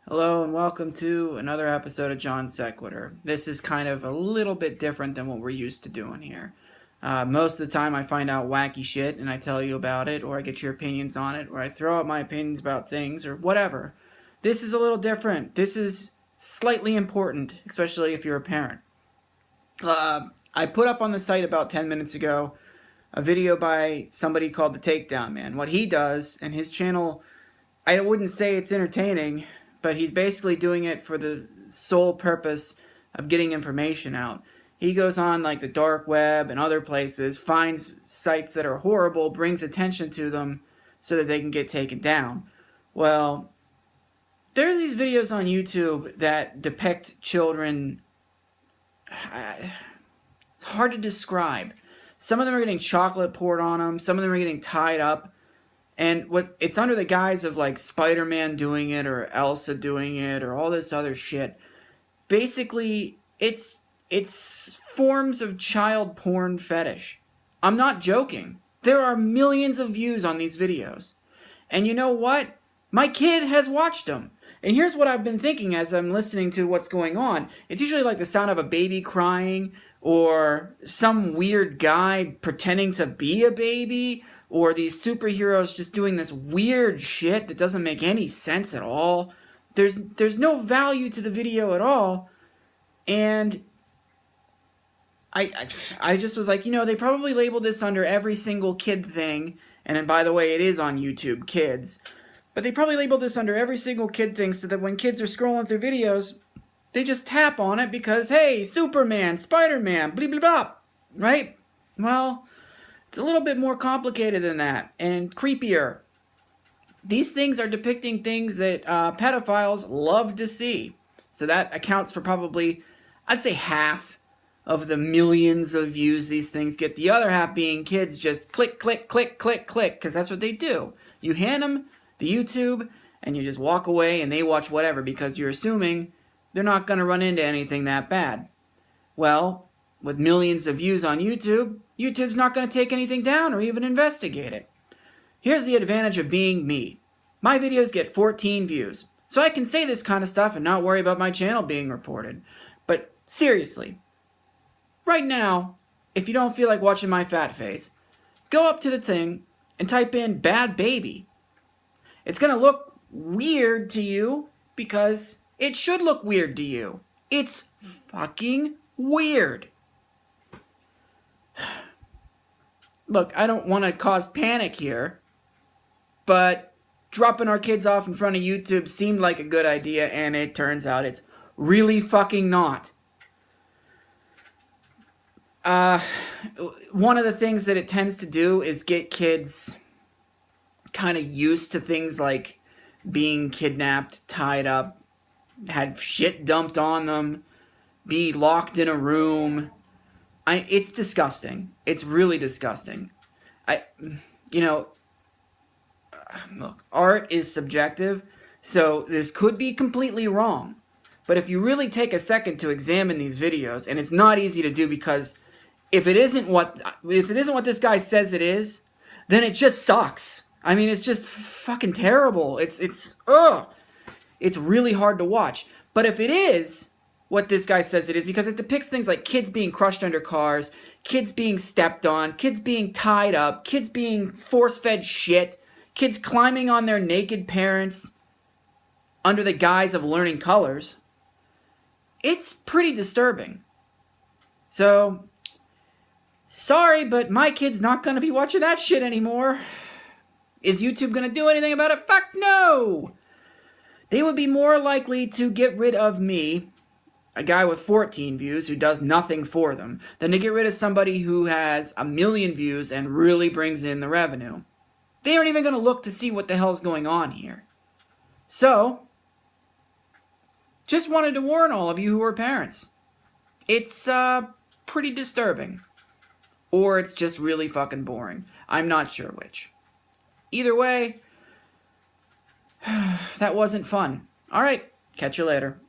Hello and welcome to another episode of Johnsequitur. This is kind of a little bit different than what we're used to doing here. Most of the time I find out wacky shit and I tell you about it, or I get your opinions on it, or I throw out my opinions about things, or whatever. This is a little different. This is slightly important, especially if you're a parent. I put up on the site about 10 minutes ago a video by somebody called the Takedownman. What he does, and his channel, I wouldn't say it's entertaining, but he's basically doing it for the sole purpose of getting information out. He goes on like the dark web and other places, finds sites that are horrible, brings attention to them so that they can get taken down. Well, there are these videos on YouTube that depict children. It's hard to describe. Some of them are getting chocolate poured on them. Some of them are getting tied up. And it's under the guise of like Spider-Man doing it or Elsa doing it or all this other shit. Basically, it's forms of child porn fetish. I'm not joking. There are millions of views on these videos. And you know what? My kid has watched them. And here's what I've been thinking as I'm listening to what's going on. It's usually like the sound of a baby crying or some weird guy pretending to be a baby, or these superheroes just doing this weird shit that doesn't make any sense at all. There's no value to the video at all. And I just was like, they probably labeled this under every single kid thing. And then, by the way, it is on YouTube, kids. But they probably labeled this under every single kid thing so that when kids are scrolling through videos, they just tap on it because, hey, Superman, Spider-Man, blah, blah, blah. Right? Well, it's a little bit more complicated than that, and creepier. These things are depicting things that pedophiles love to see. So that accounts for probably, I'd say, half of the millions of views these things get. The other half being kids just click, click, click, click, click, because that's what they do. You hand them the YouTube, and you just walk away, and they watch whatever, because you're assuming they're not going to run into anything that bad. Well, with millions of views on YouTube, YouTube's not going to take anything down or even investigate it. Here's the advantage of being me. My videos get 14 views, so I can say this kind of stuff and not worry about my channel being reported. But seriously, right now, if you don't feel like watching my fat face, go up to the thing and type in bad baby. It's going to look weird to you because it should look weird to you. It's fucking weird. Look, I don't want to cause panic here, but dropping our kids off in front of YouTube seemed like a good idea, and it turns out it's really fucking not. One of the things that it tends to do is get kids kind of used to things like being kidnapped, tied up, had shit dumped on them, be locked in a room. It's disgusting. It's really disgusting. Look, art is subjective, so this could be completely wrong. But if you really take a second to examine these videos, and it's not easy to do because if it isn't what this guy says it is, then it just sucks. I mean, it's just fucking terrible. It's really hard to watch. But if it is what this guy says it is, because it depicts things like kids being crushed under cars, kids being stepped on, kids being tied up, kids being force-fed shit, kids climbing on their naked parents under the guise of learning colors. It's pretty disturbing. So, sorry, but my kid's not going to be watching that shit anymore. Is YouTube going to do anything about it? Fuck no! They would be more likely to get rid of me, a guy with 14 views who does nothing for them, than to get rid of somebody who has 1 million views and really brings in the revenue. They aren't even going to look to see what the hell's going on here. So, just wanted to warn all of you who are parents. It's pretty disturbing. Or it's just really fucking boring. I'm not sure which. Either way, that wasn't fun. Alright, catch you later.